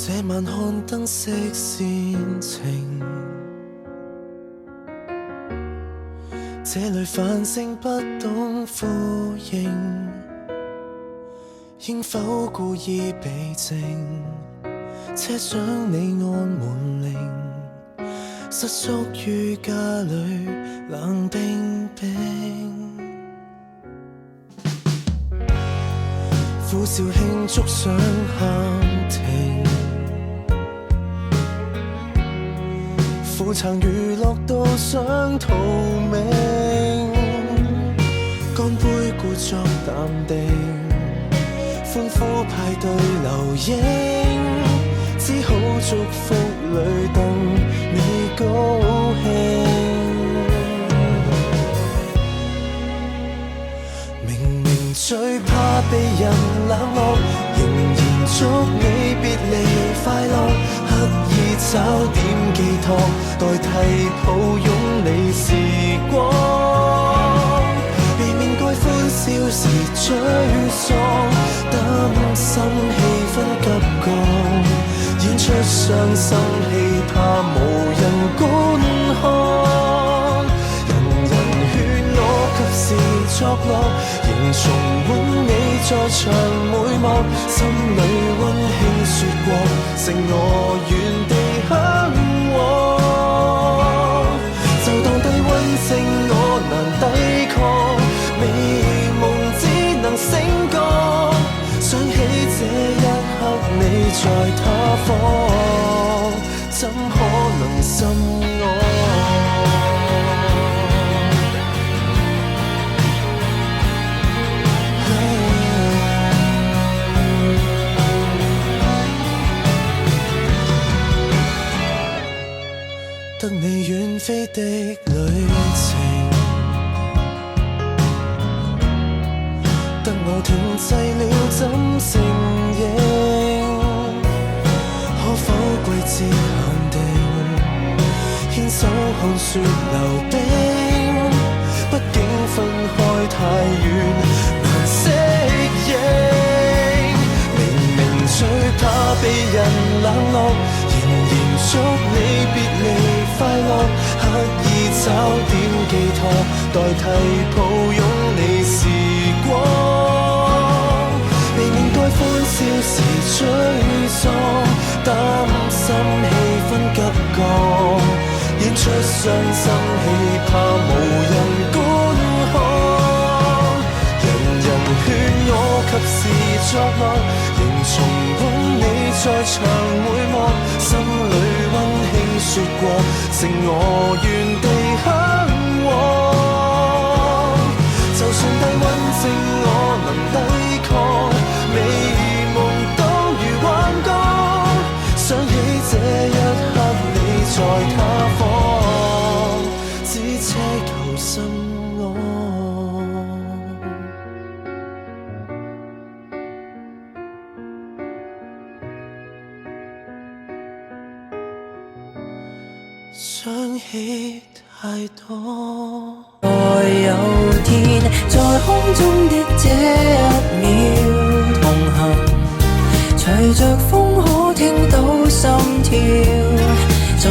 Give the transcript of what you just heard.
這晚看燈飾煽情，這裏繁星不懂呼應，應否故意避靜？車廂你按門鈴，瑟縮於家裏冷冰冰，苦笑慶祝想喊停，苦撐娛樂到想逃命，乾杯故作淡定，歡呼派對留影，只好祝福裏等你高興。明明最怕被人冷落，仍然祝你別離快樂，刻意找點寄託，代替抱擁你時光，避免該歡笑時沮喪，擔心氣氛急降，演出傷心戲怕無人觀看，人人勸我及時作樂，仍重溫你在場每幕，心裏溫馨說過，剩我原地向往，就當低溫症我難抵抗，美夢只能醒覺，想起這一刻你在他方，怎可能心安？得你遠飛的旅程，得我停滯了怎承認？可否季節限定，牽手看雪溜冰？畢竟分開太遠，難適應。明明最怕被人冷落，仍然祝你別離快樂，刻意找點寄託，代替抱擁你時光，避免該歡笑時沮喪，擔心氣氛急降，演出傷心戲怕無人觀看，人人勸我及時作樂，仍重溫你在場每幕，心裏溫馨說過，剩我原地向往，就算低溫症我能抵抗，美夢都如幻覺，想起這一刻你在他方，只奢求心安。想起太多，在有天在空中的這一秒同行，隨着風可聽到心跳，在